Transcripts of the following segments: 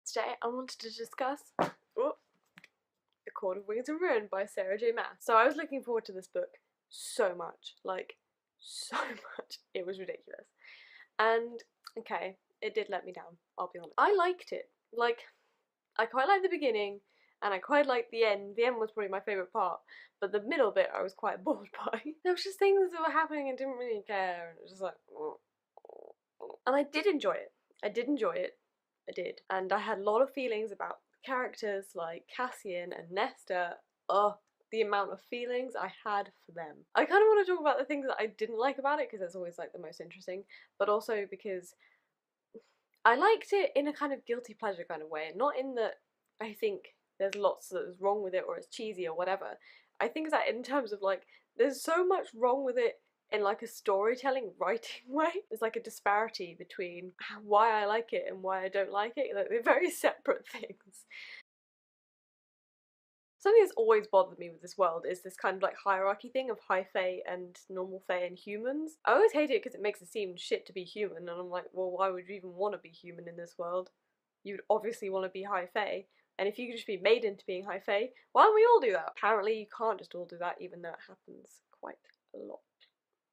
Today I wanted to discuss The Court of Wings and Ruin by Sarah J. Maas. So I was looking forward to this book so much, like so much. It was ridiculous. And okay, it did let me down, I'll be honest. I liked it. Like, I quite liked the beginning and I quite liked the end. The end was probably my favourite part, but the middle bit I was quite bored by. There was just things that were happening and didn't really care, and it was just like, and I did enjoy it. I did enjoy it. I did. And I had a lot of feelings about characters like Cassian and Nesta. The amount of feelings I had for them. I kind of want to talk about the things that I didn't like about it because it's always like the most interesting, but also because I liked it in a kind of guilty pleasure kind of way, not in that I think there's lots that is wrong with it or it's cheesy or whatever. I think that in terms of like, there's so much wrong with it in like a storytelling writing way. There's like a disparity between why I like it and why I don't like it. Like, they're very separate things. Something that's always bothered me with this world is this kind of like hierarchy thing of high fae and normal fae and humans. I always hate it because it makes it seem shit to be human, and I'm like, well, why would you even want to be human in this world? You'd obviously want to be high fae, and if you could just be made into being high fae, why don't we all do that? Apparently you can't just all do that, even though it happens quite a lot.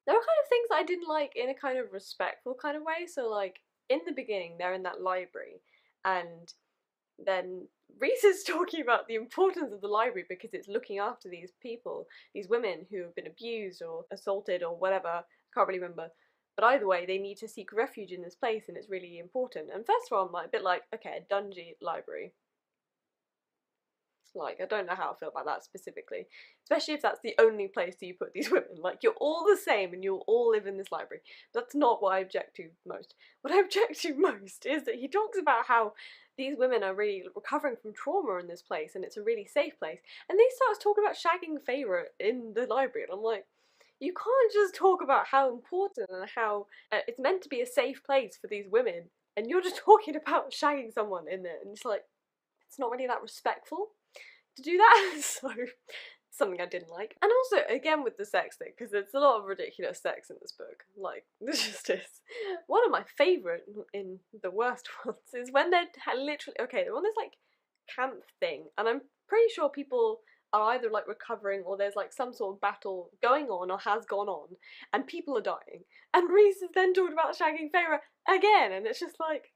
There were kind of things that I didn't like in a kind of respectful kind of way. So like, in the beginning, they're in that library, and then Reese is talking about the importance of the library because it's looking after these people, these women who have been abused or assaulted or whatever, I can't really remember. But either way, they need to seek refuge in this place and it's really important. And first of all, I'm like, a bit like, okay, a dungeon library. Like, I don't know how I feel about that specifically. Especially if that's the only place that you put these women. Like, you're all the same and you'll all live in this library. That's not what I object to most. What I object to most is that he talks about how these women are really recovering from trauma in this place and it's a really safe place. And he starts talking about shagging Feyre in the library, and I'm like, you can't just talk about how important and how it's meant to be a safe place for these women, and you're just talking about shagging someone in there, and it's like, it's not really that respectful to do that. So something I didn't like. And also, again, with the sex thing, because there's a lot of ridiculous sex in this book, like, this just is. One of my favourite, in the worst ones, is when they're literally, okay, they're on this, like, camp thing, and I'm pretty sure people are either, like, recovering or there's, like, some sort of battle going on or has gone on, and people are dying. And Reese is then talking about shagging Feyre again, and it's just like,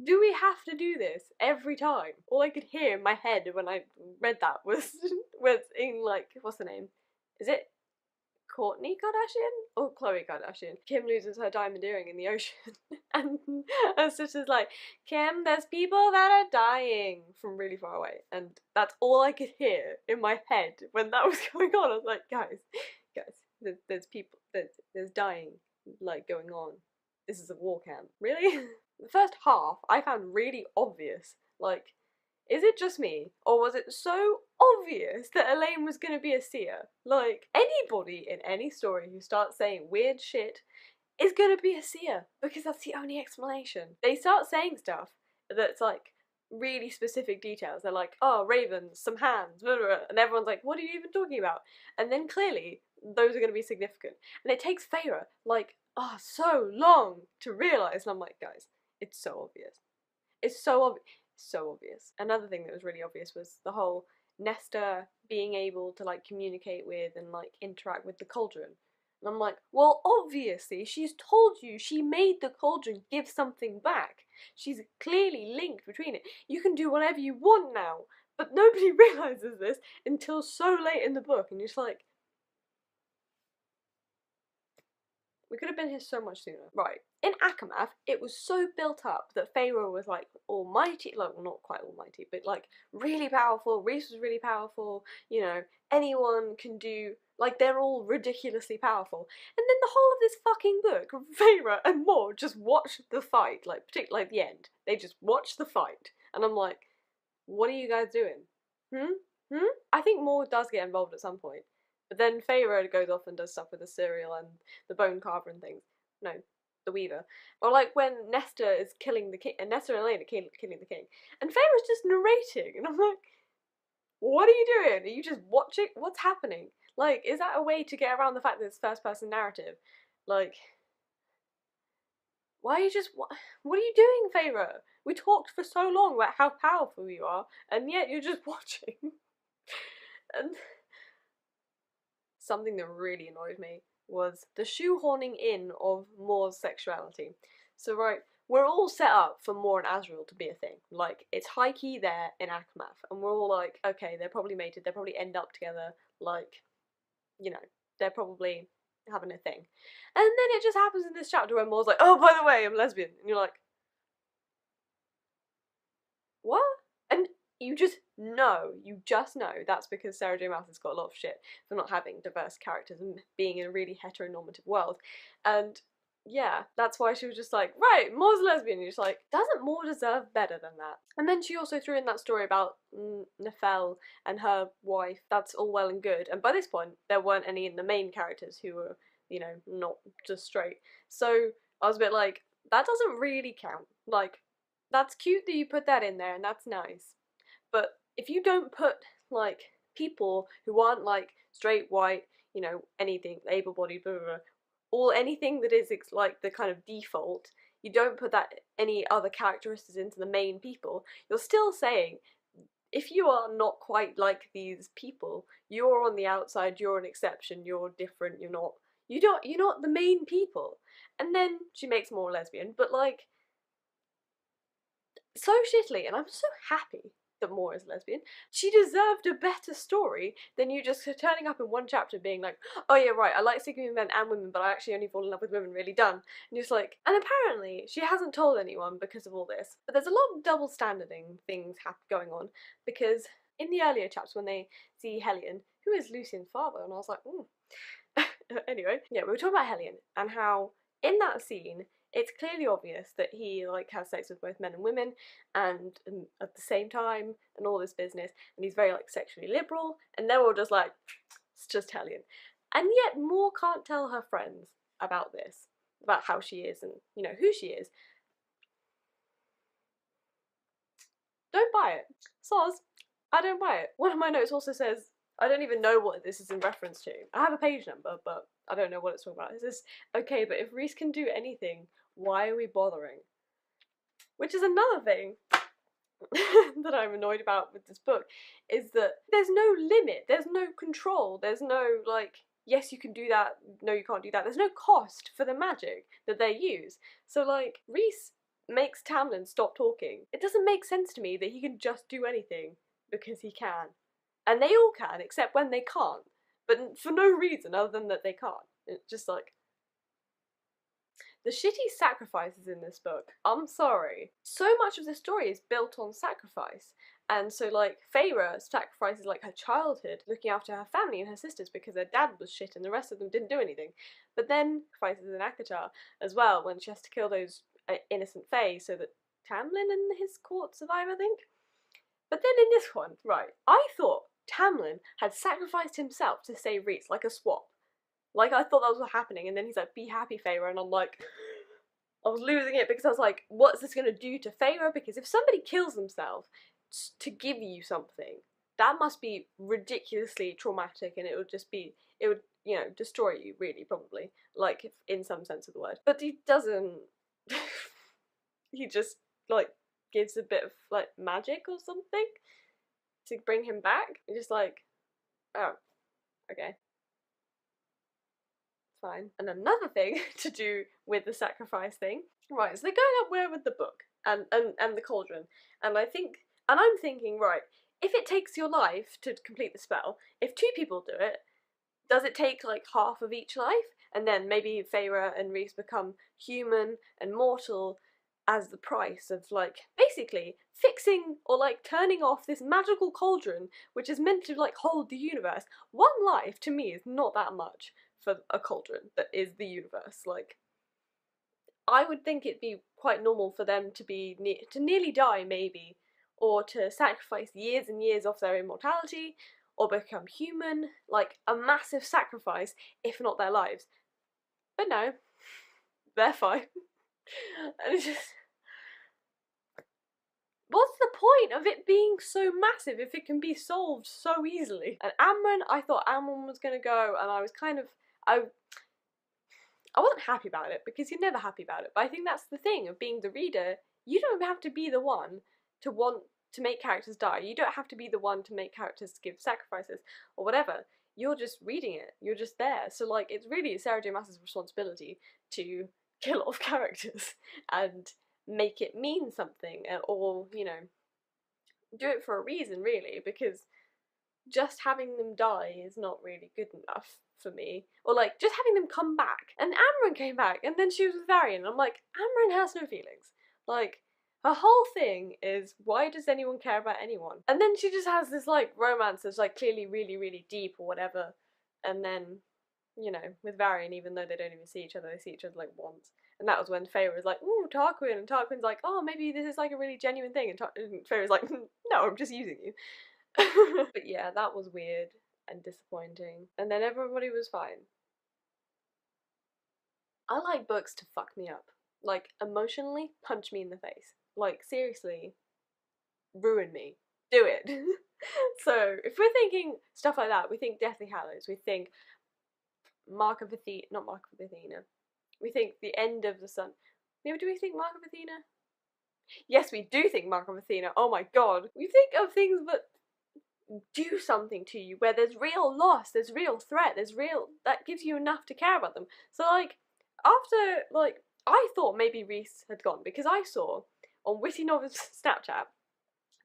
do we have to do this every time? All I could hear in my head when I read that was in, like, what's the name? Is it Kourtney Kardashian or Khloe Kardashian? Kim loses her diamond earring in the ocean, and her sister's like, Kim, there's people that are dying from really far away, and that's all I could hear in my head when that was going on. I was like, guys, there's people, there's dying, like, going on. This is a war camp. Really? The first half I found really obvious. Like, is it just me? Or was it so obvious that Elaine was gonna be a seer? Like, anybody in any story who starts saying weird shit is gonna be a seer, because that's the only explanation. They start saying stuff that's like really specific details. They're like, oh, ravens, some hands, blah, blah, blah. And everyone's like, what are you even talking about? And then clearly those are gonna be significant. And it takes Feyre like, oh, so long to realise, and I'm like, guys, it's so obvious. It's so obvious. Another thing that was really obvious was the whole Nesta being able to like communicate with and like interact with the cauldron. And I'm like, well, obviously she's told you she made the cauldron give something back. She's clearly linked between it. You can do whatever you want now. But nobody realises this until so late in the book, and you're just like, we could have been here so much sooner. Right. In Acowar, it was so built up that Feyre was like almighty, like, well, not quite almighty, but like really powerful. Reese was really powerful. You know, anyone can do, like, they're all ridiculously powerful. And then the whole of this fucking book, Feyre and Maud just watch the fight, like, particularly like the end. They just watch the fight. And I'm like, what are you guys doing? I think Maud does get involved at some point. But then Feyre goes off and does stuff with the cereal and the bone carver and things. No, the weaver. Or like when Nesta is killing the king, and Nesta and Elaine are killing the king, and Feyre's just narrating, and I'm like, what are you doing? Are you just watching? What's happening? Like, is that a way to get around the fact that it's first person narrative? Like, Why are you just, what are you doing, Feyre? We talked for so long about how powerful you are, and yet you're just watching. And something that really annoyed me was the shoehorning in of Moore's sexuality. So right, we're all set up for Moore and Asriel to be a thing. Like, it's high key there in Akmath, and we're all like, okay, they're probably mated, they'll probably end up together, like, you know, they're probably having a thing. And then it just happens in this chapter where Moore's like, oh, by the way, I'm lesbian. And you're like, what? And you just know that's because Sarah J Maas has got a lot of shit for not having diverse characters and being in a really heteronormative world. And yeah, that's why she was just like, right, Moore's lesbian. And you're just like, doesn't Moore deserve better than that? And then she also threw in that story about Nefel and her wife. That's all well and good. And by this point, there weren't any in the main characters who were, you know, not just straight. So I was a bit like, that doesn't really count. Like, that's cute that you put that in there and that's nice. But if you don't put, like, people who aren't, like, straight, white, you know, anything, able-bodied, blah, blah, blah, or anything that is, like, the kind of default, you don't put that any other characteristics into the main people, you're still saying, if you are not quite like these people, you're on the outside, you're an exception, you're different, you're not the main people. And then she makes Moore lesbian, but, like, so shittily, and I'm so happy that Moore is lesbian. She deserved a better story than you just turning up in one chapter being like, oh yeah, right, I like sleeping with men and women, but I actually only fall in love with women, really done. And you're just like, and apparently she hasn't told anyone because of all this. But there's a lot of double standarding things going on, because in the earlier chapters when they see Hellion, who is Lucien's father, and I was like, ooh. Anyway, yeah, we were talking about Hellion and how in that scene it's clearly obvious that he, like, has sex with both men and women and at the same time and all this business, and he's very, like, sexually liberal, and they're all just like, it's just Hellion. And yet Moore can't tell her friends about this, about how she is and, you know, who she is. Don't buy it. Soz, I don't buy it. One of my notes also says, I don't even know what this is in reference to. I have a page number, but I don't know what it's talking about. It says, okay, but if Rhys can do anything, why are we bothering? Which is another thing that I'm annoyed about with this book, is that there's no limit, there's no control, there's no, like, yes, you can do that, no, you can't do that. There's no cost for the magic that they use. So, like, Rhys makes Tamlin stop talking. It doesn't make sense to me that he can just do anything because he can. And they all can, except when they can't. But for no reason other than that they can't. It's just like, the shitty sacrifices in this book, I'm sorry. So much of the story is built on sacrifice. And so, like, Feyre sacrifices, like, her childhood, looking after her family and her sisters because their dad was shit and the rest of them didn't do anything. But then sacrifices in Acowar as well, when she has to kill those innocent Fae so that Tamlin and his court survive, I think. But then in this one, right, I thought Tamlin had sacrificed himself to save Rhys, like a swap. Like, I thought that was what happening, and then he's like, be happy, Feyre, and I'm like, I was losing it because I was like, what's this gonna do to Feyre? Because if somebody kills themselves to give you something, that must be ridiculously traumatic, and it would, you know, destroy you, really, probably. Like, if, in some sense of the word. But he doesn't. He just, like, gives a bit of, like, magic or something to bring him back. You're just like, oh, okay. Fine. And another thing to do with the sacrifice thing, right, so they're going up where with the book and the cauldron, and I'm thinking, right, if it takes your life to complete the spell, if 2 people do it, does it take, like, half of each life? And then maybe Feyre and Rhys become human and mortal as the price of, like, basically fixing or, like, turning off this magical cauldron which is meant to, like, hold the universe. 1 life to me is not that much for a cauldron that is the universe. Like, I would think it'd be quite normal for them to be to nearly die, maybe, or to sacrifice years and years off their immortality, or become human, like a massive sacrifice, if not their lives. But no, they're fine. And it's just, what's the point of it being so massive if it can be solved so easily? And Amren, I thought Amren was gonna go, and I was kind of, I I wasn't happy about it, because you're never happy about it, but I think that's the thing of being the reader. You don't have to be the one to want to make characters die. You don't have to be the one to make characters give sacrifices or whatever. You're just reading it. You're just there. So like, it's really Sarah J Maas's responsibility to kill off characters and make it mean something, or, you know, do it for a reason, really, because just having them die is not really good enough for me. Or like, just having them come back. And Amren came back, and then she was with Varian, and I'm like, Amren has no feelings. Like, her whole thing is, why does anyone care about anyone? And then she just has this like romance that's like clearly really, really deep or whatever. And then, you know, with Varian, even though they don't even see each other, they see each other like once. And that was when Feyre was like, ooh, Tarquin, and Tarquin's like, oh, maybe this is like a really genuine thing, and Feyre's like, no, I'm just using you. But yeah, that was weird and disappointing. And then everybody was fine. I like books to fuck me up. Like, emotionally, punch me in the face. Like, seriously, ruin me. Do it. So, if we're thinking stuff like that, we think Deathly Hallows, we think Mark of Athena, not Mark of Athena. We think The End of the Sun. Maybe do we think Mark of Athena? Yes, we do think Mark of Athena. Oh my god. We think of things that do something to you, where there's real loss, there's real threat, there's real, that gives you enough to care about them. So like, after, like, I thought maybe Rhys had gone, because I saw on Witty Novels Snapchat,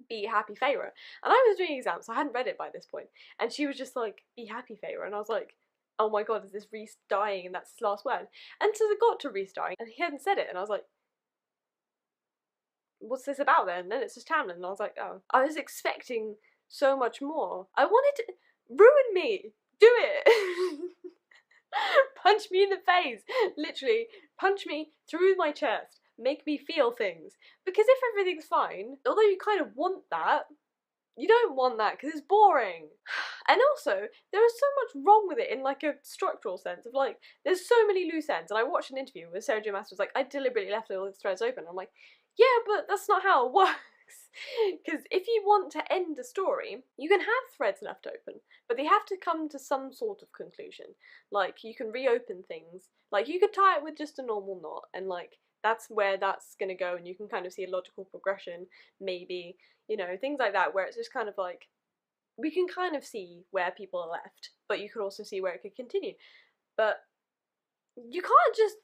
Be Happy Feyre, and I was doing exams, so I hadn't read it by this point, and she was just like, Be Happy Feyre, and I was like, oh my god, is this Rhys dying and that's his last word? And so they got to Rhys dying, and he hadn't said it, and I was like, what's this about then? And then it's just Tamlin, and I was like, oh. I was expecting so much more. I wanted to ruin me. Do it. Punch me in the face. Literally, punch me through my chest. Make me feel things. Because if everything's fine, although you kind of want that, you don't want that because it's boring. And also, there is so much wrong with it in like a structural sense of like, there's so many loose ends. And I watched an interview where Sarah J Maas was like, I deliberately left all the threads open. I'm like, yeah, but that's not how it works. Because if you want to end a story, you can have threads left open, but they have to come to some sort of conclusion. Like, you can reopen things. Like, you could tie it with just a normal knot, and like, that's where that's gonna go, and you can kind of see a logical progression, maybe, you know, things like that, where it's just kind of like, we can kind of see where people are left, but you could also see where it could continue. But you can't just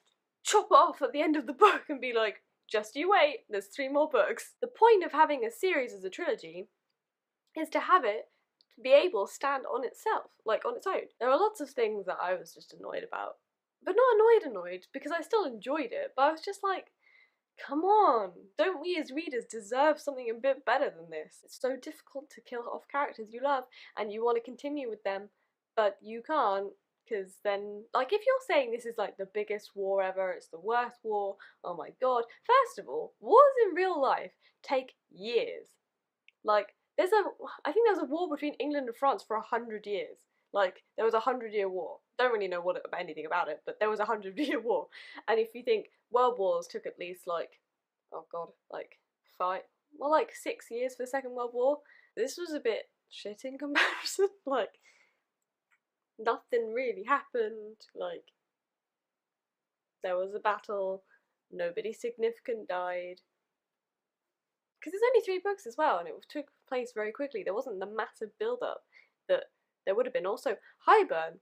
chop it off at the end of the book and be like, just you wait, there's 3 more books. The point of having a series as a trilogy is to have it to be able to stand on itself, like on its own. There are lots of things that I was just annoyed about. But not annoyed, because I still enjoyed it, but I was just like, come on, don't we as readers deserve something a bit better than this? It's so difficult to kill off characters you love, and you want to continue with them, but you can't. Because then, like, if you're saying this is like the biggest war ever, it's the worst war, oh my god. First of all, wars in real life take years. Like, I think there was a war between England and France for 100 years. Like, there was a 100-year war. Don't really know anything about it, but there was a 100-year war. And if you think world wars took at least like, oh god, like 6 years for the Second World War, this was a bit shit in comparison. Like, nothing really happened, like, there was a battle, nobody significant died. Because there's only 3 books as well, and it took place very quickly. There wasn't the massive build-up that there would have been. Also, Highburn,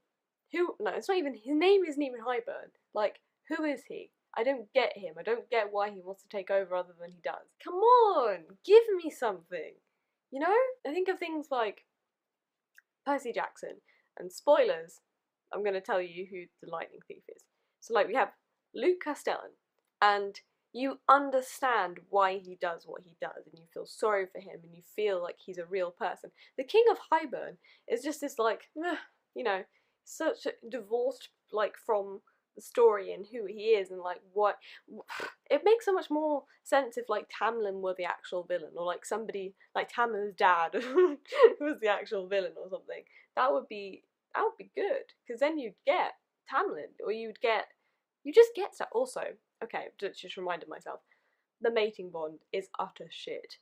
it's not even, his name isn't even Highburn. Like, who is he? I don't get him. I don't get why he wants to take over other than he does. Come on, give me something. You know? I think of things like Percy Jackson. And spoilers, I'm going to tell you who the Lightning Thief is. So like, we have Luke Castellan, and you understand why he does what he does, and you feel sorry for him, and you feel like he's a real person. The King of Highburn is just this like, you know, such a divorced like from the story and who he is, and like what it makes so much more sense if like Tamlin were the actual villain, or like somebody like Tamlin's dad was the actual villain or something. That would be good, because then you'd get Tamlin, or you just get stuff. Also, okay, just reminded myself, the mating bond is utter shit.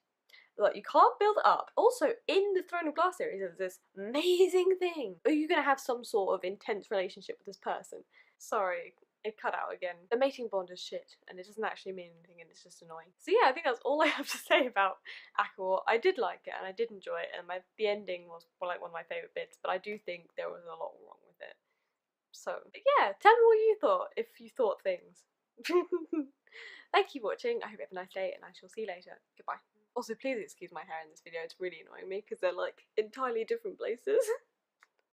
Like, you can't build it up. Also, in the Throne of Glass series, there's this amazing thing. Are you going to have some sort of intense relationship with this person? Sorry, it cut out again. The mating bond is shit, and it doesn't actually mean anything, and it's just annoying. So yeah, I think that's all I have to say about Acowar. I did like it, and I did enjoy it, and the ending was like one of my favourite bits, but I do think there was a lot wrong with it. So yeah, tell me what you thought, if you thought things. Thank you for watching, I hope you have a nice day, and I shall see you later. Goodbye. Also, please excuse my hair in this video, it's really annoying me, because they're like entirely different places.